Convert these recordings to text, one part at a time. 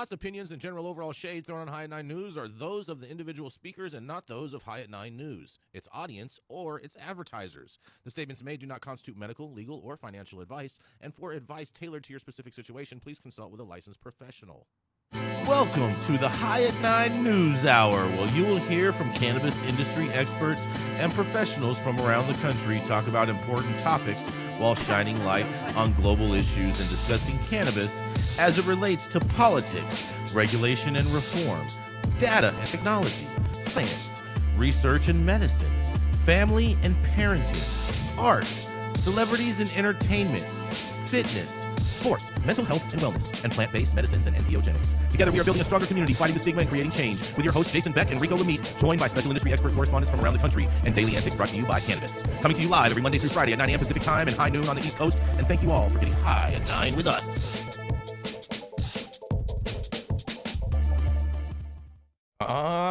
thoughts, opinions, and general overall shade thrown on High at 9 News are those of the individual speakers and not those of High at 9 News, its audience, or its advertisers. The statements made do not constitute medical, legal, or financial advice, and for advice tailored to your specific situation, please consult with a licensed professional. Welcome to the High at 9 News Hour, where you will hear from cannabis industry experts and professionals from around the country talk about important topics while shining light on global issues and discussing cannabis as it relates to politics, regulation and reform, data and technology, science, research and medicine, family and parenting, art, celebrities and entertainment, fitness, sports, mental health and wellness, and plant-based medicines and entheogenics. Together, we are building a stronger community, fighting the stigma and creating change. With your hosts, Jason Beck and Rico Lamite, joined by special industry expert correspondents from around the country, and daily antics brought to you by Cannabis. Coming to you live every Monday through Friday at 9 a.m. Pacific Time and high noon on the East Coast. And thank you all for getting high at 9 with us.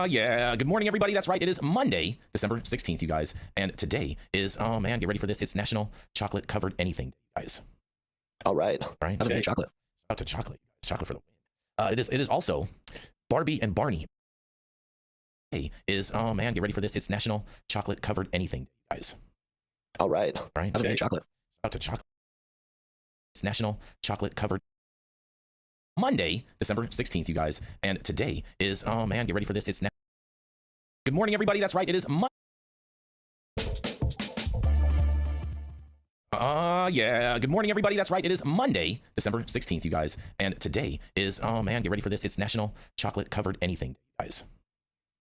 Yeah. Good morning, everybody. That's right. It is Monday, December 16th, you guys. And today is, oh man, get ready for this. It's National Chocolate Covered Anything, guys. All right. Right. Have a good chocolate. Out to chocolate. It's chocolate for the win. It is also Barbie and Barney. Today is, oh man, get ready for this. It's National Chocolate Covered Anything, guys. All right. Right. Have a good chocolate. Out to chocolate. It's National Chocolate Covered Monday, December 16th, you guys. And today is, oh man, get ready for this. It's Good morning, everybody. That's right. It is Monday. Yeah. Good morning, everybody. That's right. It is Monday, December 16th, you guys. And today is, oh man, get ready for this. It's National Chocolate Covered Anything, guys.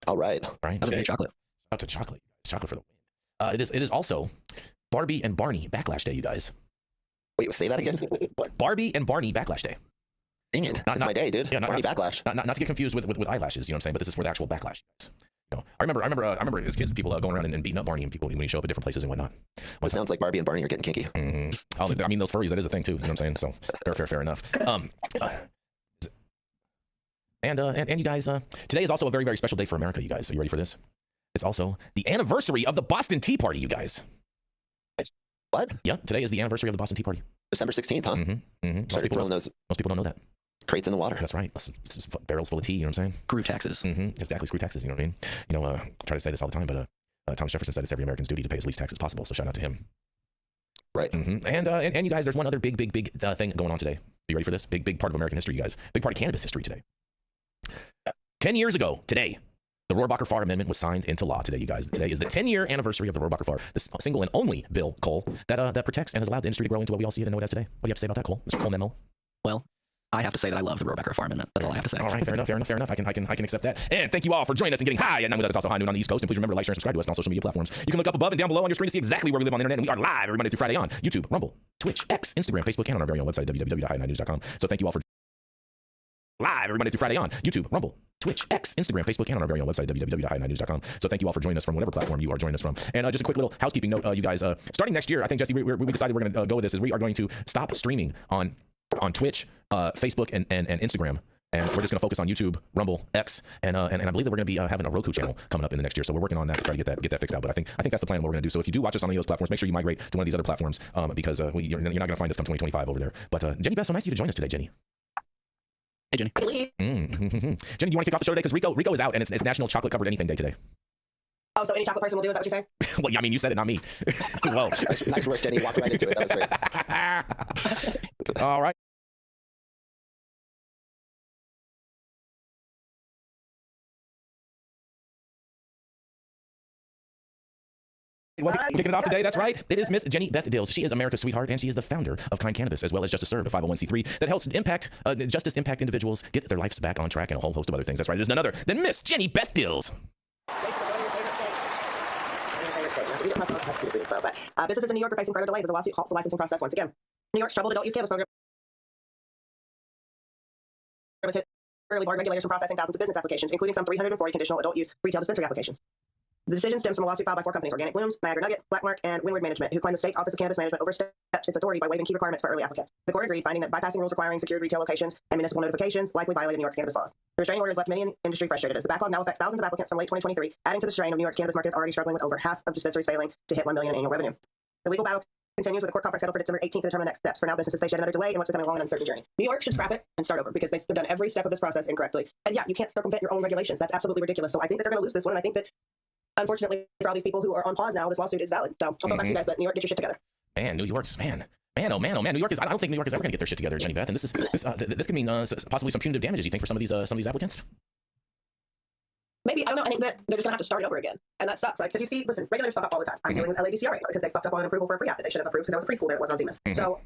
All right. Right. Have a good chocolate. Out to chocolate. It's chocolate for the win. It is also Barbie and Barney Backlash Day, you guys. Wait, say that again? Barbie and Barney Backlash Day. Dang it. That's my day, dude. Yeah, Barney Backlash. Not to get confused with eyelashes, you know what I'm saying? But this is for the actual backlash. You know, I remember as kids, people going around and beating up Barney and people when you show up at different places and whatnot. It sounds like Barbie and Barney are getting kinky. Mm-hmm. I mean, those furries, that is a thing too. You know what I'm saying? So fair enough. And you guys, today is also a very, very special day for America, you guys. Are you ready for this? It's also the anniversary of the Boston Tea Party, you guys. What? Yeah, today is the anniversary of the Boston Tea Party. December 16th, huh? Mm-hmm. Mm-hmm. Started throwing those most people don't know that. crates in the water. That's right. It's barrels full of tea, you know what I'm saying? Screw taxes. Mm-hmm. Exactly, screw taxes, you know what I mean? You know, I try to say this all the time, but Thomas Jefferson said it's every American's duty to pay as least tax as possible, so shout out to him. Right. Mm-hmm. And you guys, there's one other big thing going on today. Are you ready for this? Big part of American history, you guys. Big part of cannabis history today. 10 years ago, today, the Rohrabacher-Farr Amendment was signed into law today, you guys. Today is the 10-year anniversary of the Rohrabacher-Farr, the single and only bill, Cole, that protects and has allowed the industry to grow into what we all see it and know it as today. What do you have to say about that, Cole? Mr. Cole Memo? Well, I have to say that I love the Rohrabacher-Farr Amendment. That's all I have to say. All right, fair enough. I can accept that. And thank you all for joining us and getting high at 9 with us. It's also high noon on the East Coast. And please remember to like, share, and subscribe to us on all social media platforms. You can look up above and down below on your screen to see exactly where we live on the internet. And we are live every Monday through Friday on YouTube, Rumble, Twitch, X, Instagram, Facebook, and on our very own website, www.high9news.com. So thank you all for live every Monday through Friday on YouTube, Rumble, Twitch, X, Instagram, Facebook, and on our very own website, www.high9news.com. So thank you all for joining us from whatever platform you are joining us from. And just a quick little housekeeping note, you guys. Starting next year, I think, Jesse, we decided we're going to go with this, is we are going to stop streaming on Twitch, Facebook, and Instagram. And we're just going to focus on YouTube, Rumble, X, and I believe that we're going to be having a Roku channel coming up in the next year. So we're working on that to try to get that fixed out. But I think that's the plan. What we're going to do. So if you do watch us on any of those platforms, make sure you migrate to one of these other platforms because you're not going to find us come 2025 over there. But Jenny Beth, so nice of you to join us today, Jenny. Hey, Jenny. Mm-hmm. Jenny, do you want to kick off the show today? Because Rico is out, and it's National Chocolate Covered Anything Day today. Oh, so any chocolate person will do, is that what you're saying? Well, yeah, I mean, you said it, not me. Whoa. Nice work, Jenny. Walked right into it. That was great. All right. Kicking it off today, that's right. It is Miss Jenny Beth Dills. She is America's sweetheart, and she is the founder of Kind Cannabis, as well as Justice Serve, a 501c3 that helps justice impact individuals get their lives back on track and a whole host of other things. That's right. There's none other than Miss Jenny Beth Dills. Businesses in New York are facing further delays as the lawsuit halts the licensing process once again. New York's troubled adult use cannabis program has hit early barred regulators from processing thousands of business applications, including some 340 conditional adult use retail dispensary applications. The decision stems from a lawsuit filed by 4 companies, Organic Blooms, Niagara Nugget, Blackmark, and Windward Management, who claim the state's Office of Cannabis Management overstepped its authority by waiving key requirements for early applicants. The court agreed, finding that bypassing rules requiring secured retail locations and municipal notifications likely violated New York's cannabis laws. The restraining order has left many in the industry frustrated, as the backlog now affects thousands of applicants from late 2023, adding to the strain of New York's cannabis market already struggling with over half of dispensaries failing to hit $1 million in annual revenue. The legal battle continues with a court conference scheduled for December 18th to determine the next steps. For now, businesses face yet another delay in what's becoming a long and uncertain journey. New York should scrap it and start over because they've done every step of this process incorrectly. And yeah, you can't circumvent your own regulations. That's absolutely ridiculous. So I think that they're going to lose this one. And I think that, unfortunately, for all these people who are on pause now, this lawsuit is valid. So I'll go back to you guys, but New York, get your shit together. Man, New York's, man. Man, oh man, oh man. New York is. I don't think New York is ever going to get their shit together, Jenny Beth. And this could mean possibly some punitive damages. You think for some of these applicants? Maybe, I don't know. I think that they're just going to have to start it over again. And that sucks. Like, because you see, listen, regulators fuck up all the time. I'm dealing with LADCR right now because they fucked up on an approval for a pre-app that they should have approved because there was a preschool there that wasn't on Zemas. So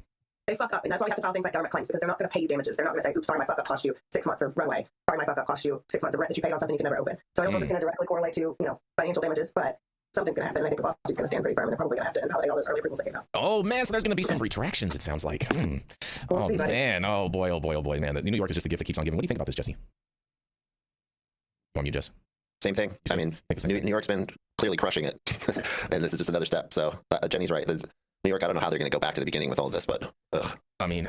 they fuck up. And that's why we have to file things like government claims because they're not going to pay you damages. They're not going to say, oops, sorry, my fuck up cost you 6 months of runway. Sorry, my fuck up cost you 6 months of rent that you paid on something you can never open. So I don't know if it's going to directly correlate to, financial damages, but something's going to happen. And I think the lawsuit's going to stand pretty firm. And they're probably going to have to invalidate all those early approvals they gave out. Oh, man. So there's going to be some retractions, it sounds like. We'll see, buddy. Man. Oh, boy, oh, boy, oh, boy, man. New York is just a gift that keeps on giving. What do you think about this, Jesse? You want me, Jess? Same thing. I mean, New York's been clearly crushing it, and this is just another step. So Jenny's right. New York, I don't know how they're going to go back to the beginning with all of this, but I mean,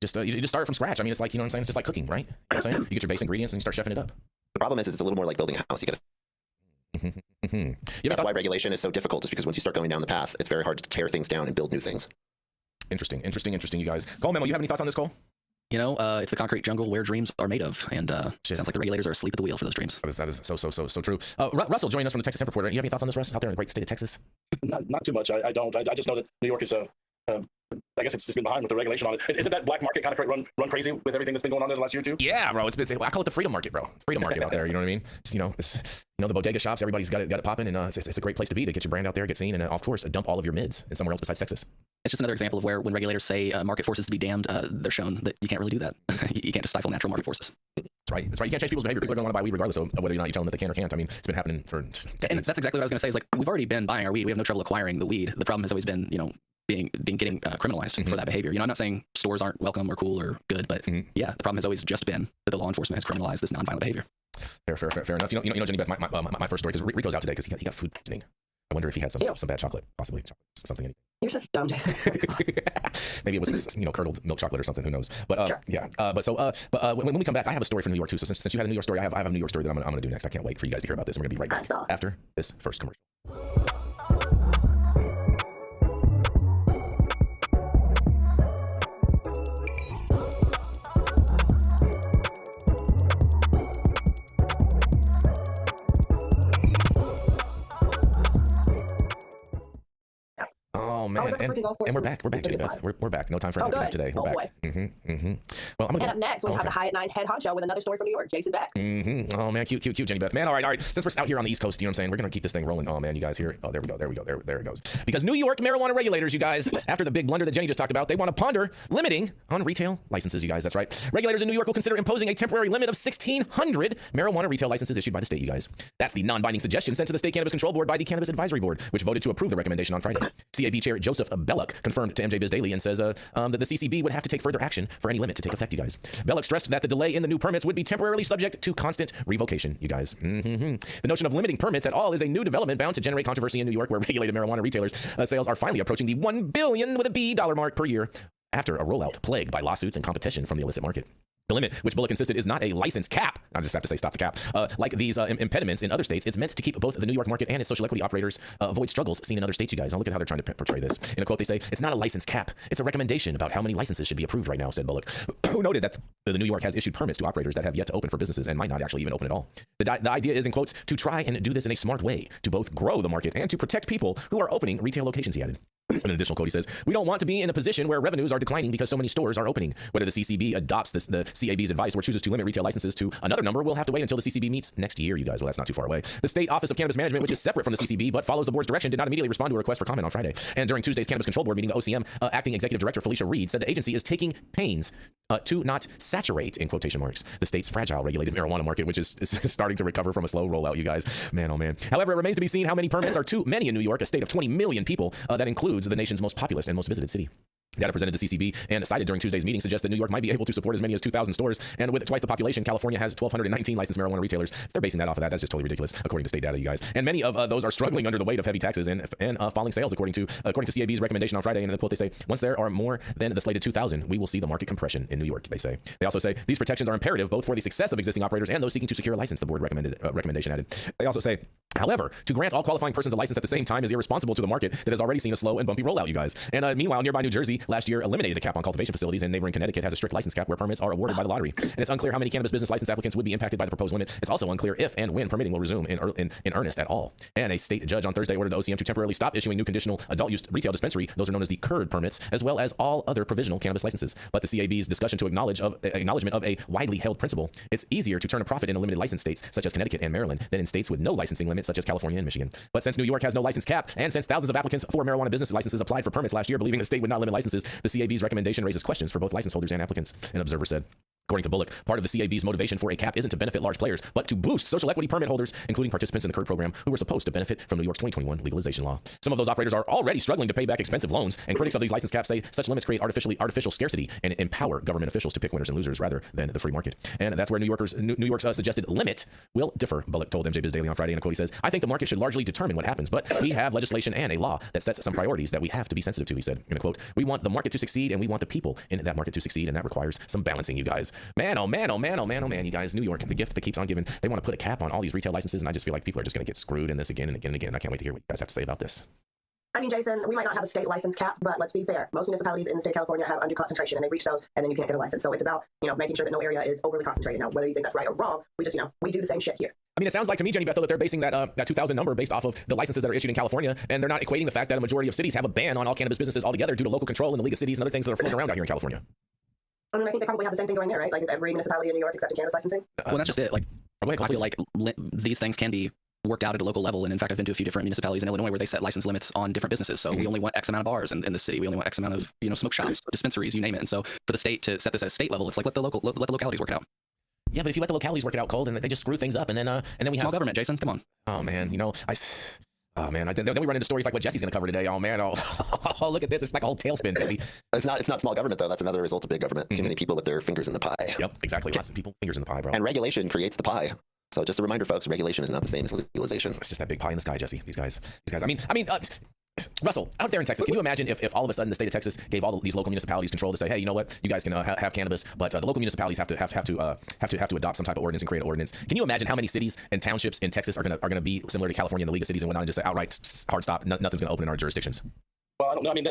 you just start from scratch. I mean, it's like, you know what I'm saying? It's just like cooking, right? You know what I'm saying? You get your base ingredients and you start chefing it up. the problem is it's a little more like building a house. You get That's why regulation is so difficult, is because once you start going down the path, it's very hard to tear things down and build new things. Interesting, you guys. Cole Memo, you have any thoughts on this, Cole? You know, it's the concrete jungle where dreams are made of, and sounds like the regulators are asleep at the wheel for those dreams. That is so true. Russell, joining us from the Texas Hemp Reporter. You have any thoughts on this, Russ, out there in the great state of Texas? Not too much. I don't. I just know that New York is I guess it's just been behind with the regulation on it. Isn't that black market kind of run crazy with everything that's been going on in the last year or two? Yeah, bro. I call it the freedom market, bro. Freedom market out there. You know what I mean? It's, the bodega shops. Everybody's got it popping, and it's a great place to be to get your brand out there, get seen, and of course, dump all of your mids in somewhere else besides Texas. It's just another example of where when regulators say market forces to be damned, they're shown that you can't really do that. You can't just stifle natural market forces. That's right. You can't change people's behavior. People are going to want to buy weed regardless of whether or not you tell them that they can or can't. I mean, it's been happening for decades. And that's exactly what I was going to say. Is like, we've already been buying our weed. We have no trouble acquiring the weed. The problem has always been, getting criminalized for that behavior. I'm not saying stores aren't welcome or cool or good, but yeah, the problem has always just been that the law enforcement has criminalized this nonviolent behavior. Fair enough. Jenny Beth, my first story, because Rico's out today because he got food poisoning. I wonder if he had some bad chocolate, possibly something. You're such a dumb Jason. Maybe it was curdled milk chocolate or something. Who knows? But sure. Yeah. But when we come back, I have a story from New York too. So since you had a New York story, I have a New York story that I'm going to do next. I can't wait for you guys to hear about this. We're going to be right back after this first commercial. Oh man, and we're back, Jenny Beth. We're back. No time for anything today. We're back. Well, and up next, we have the High at 9 head honcho with another story from New York, Jason Beck. Oh man, cute, Jenny Beth. Man, all right. Since we're out here on the East Coast, you know what I'm saying? We're gonna keep this thing rolling. Oh man, you guys here? Oh, there we go. There it goes. Because New York marijuana regulators, you guys, after the big blunder that Jenny just talked about, they want to ponder limiting on retail licenses. You guys, that's right. Regulators in New York will consider imposing a temporary limit of 1,600 marijuana retail licenses issued by the state. You guys, that's the non-binding suggestion sent to the State Cannabis Control Board by the Cannabis Advisory Board, which voted to approve the recommendation on Friday. CAB Chair Joseph Belloc confirmed to MJ Biz Daily and says that the CCB would have to take further action for any limit to take effect, you guys. Belloc stressed that the delay in the new permits would be temporarily subject to constant revocation, you guys. The notion of limiting permits at all is a new development bound to generate controversy in New York, where regulated marijuana retailers' sales are finally approaching the $1 billion mark per year after a rollout plagued by lawsuits and competition from the illicit market. The limit, which Bullock insisted is not a license cap, I just have to say stop the cap, like these impediments in other states, it's meant to keep both the New York market and its social equity operators avoid struggles seen in other states, you guys. Now look at how they're trying to portray this. In a quote, they say, it's not a license cap, it's a recommendation about how many licenses should be approved right now, said Bullock, who noted that the New York has issued permits to operators that have yet to open for businesses and might not actually even open at all. The idea is, in quotes, to try and do this in a smart way, to both grow the market and to protect people who are opening retail locations, he added. In an additional quote, he says, we don't want to be in a position where revenues are declining because so many stores are opening. Whether the CCB adopts the CAB's advice or chooses to limit retail licenses to another number, we'll have to wait until the CCB meets next year, you guys. Well, that's not too far away. The State Office of Cannabis Management, which is separate from the CCB but follows the board's direction, did not immediately respond to a request for comment on Friday. And during Tuesday's Cannabis Control Board meeting, the OCM acting executive director Felicia Reed said the agency is taking pains to not saturate, in quotation marks, the state's fragile regulated marijuana market, which is starting to recover from a slow rollout, you guys. Man, oh man. However, it remains to be seen how many permits are too many in New York, a state of 20 million people that includes the nation's most populous and most visited city. Data presented to CCB and cited during Tuesday's meeting suggests that New York might be able to support as many as 2,000 stores. And with twice the population, California has 1,219 licensed marijuana retailers. If they're basing that off of that, that's just totally ridiculous, according to state data, you guys. And many of those are struggling under the weight of heavy taxes and falling sales, according to CAB's recommendation on Friday. And in the quote, they say, once there are more than the slated 2,000, we will see the market compression in New York, they say. They also say these protections are imperative both for the success of existing operators and those seeking to secure a license, the board recommendation added. They also say, however, to grant all qualifying persons a license at the same time is irresponsible to the market that has already seen a slow and bumpy rollout, you guys. And meanwhile, nearby New Jersey last year eliminated a cap on cultivation facilities, and neighboring Connecticut has a strict license cap where permits are awarded by the lottery. And it's unclear how many cannabis business license applicants would be impacted by the proposed limit. It's also unclear if and when permitting will resume in earnest at all. And a state judge on Thursday ordered the OCM to temporarily stop issuing new conditional adult use retail dispensary, those are known as the CURD permits, as well as all other provisional cannabis licenses. But the CAB's discussion to acknowledgement of a widely held principle, it's easier to turn a profit in limited license states such as Connecticut and Maryland than in states with no licensing limits such as California and Michigan. But since New York has no license cap, and since thousands of applicants for marijuana business licenses applied for permits last year, believing the state would not limit licenses, the CAB's recommendation raises questions for both license holders and applicants, an observer said. According to Bullock, part of the CAB's motivation for a cap isn't to benefit large players, but to boost social equity permit holders, including participants in the CURD program who were supposed to benefit from New York's 2021 legalization law. Some of those operators are already struggling to pay back expensive loans, and critics of these license caps say such limits create artificial scarcity and empower government officials to pick winners and losers rather than the free market. And that's where New York's suggested limit will differ, Bullock told MJ Biz Daily on Friday in a quote. He says, I think the market should largely determine what happens, but we have legislation and a law that sets some priorities that we have to be sensitive to, he said in a quote. We want the market to succeed, and we want the people in that market to succeed, and that requires some balancing, you guys. Man, oh man, oh man, oh man, oh man, you guys, New York, the gift that keeps on giving. They want to put a cap on all these retail licenses, and I just feel like people are just going to get screwed in this again and again and again. I can't wait to hear what you guys have to say about this. I mean, Jason, we might not have a state license cap, but let's be fair. Most municipalities in the state of California have undue concentration, and they reach those, and then you can't get a license. So it's about, making sure that no area is overly concentrated. Now, whether you think that's right or wrong, we just, we do the same shit here. I mean, it sounds like to me, Jenny Beth, though, that they're basing that 2,000 number based off of the licenses that are issued in California, and they're not equating the fact that a majority of cities have a ban on all cannabis businesses altogether due to local control in the League of Cities and other things that are floating around out here in California. I mean, I think they probably have the same thing going there, right? Like, is every municipality in New York accepting cannabis licensing? Well, that's just it. Like, I feel like these things can be worked out at a local level. And in fact, I've been to a few different municipalities in Illinois where they set license limits on different businesses. So we only want X amount of bars in the city. We only want X amount of, smoke shops, dispensaries, you name it. And so for the state to set this at state level, it's like let the localities work it out. Yeah, but if you let the localities work it out cold, and they just screw things up, and then we have small government, Jason. Come on. Oh man, then we run into stories like what Jesse's going to cover today. Oh man, oh look at this. It's like a whole tailspin, Jesse. It's not small government though. That's another result of big government. Too many people with their fingers in the pie. Yep, exactly. Lots of people fingers in the pie, bro. And regulation creates the pie. So just a reminder, folks, regulation is not the same as legalization. It's just that big pie in the sky, Jesse. These guys. I mean, Russell, out there in Texas, can you imagine if all of a sudden the state of Texas gave all these local municipalities control to say, hey, you know what, you guys can have cannabis, but the local municipalities have to adopt some type of ordinance and create an ordinance. Can you imagine how many cities and townships in Texas are gonna be similar to California and the League of Cities and whatnot, and just say outright hard stop, nothing's gonna open in our jurisdictions? Well, I don't know. I mean,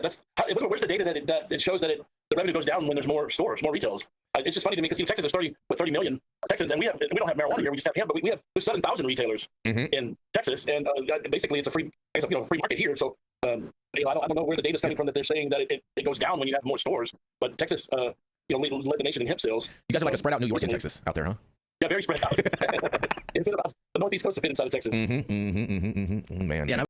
where's the data that it shows that the revenue goes down when there's more stores, more retails? It's just funny to me because Texas is 30 million Texans, and we don't have marijuana here. We just have hemp, but there's 7,000 retailers in Texas, and basically it's a free market here. So I don't know where the data's coming from that they're saying that it goes down when you have more stores. But Texas, led the nation in hemp sales. You guys are like a spread out New York and Texas out there, huh? Yeah, very spread out. The northeast coast to fit inside of Texas. Man. Yeah.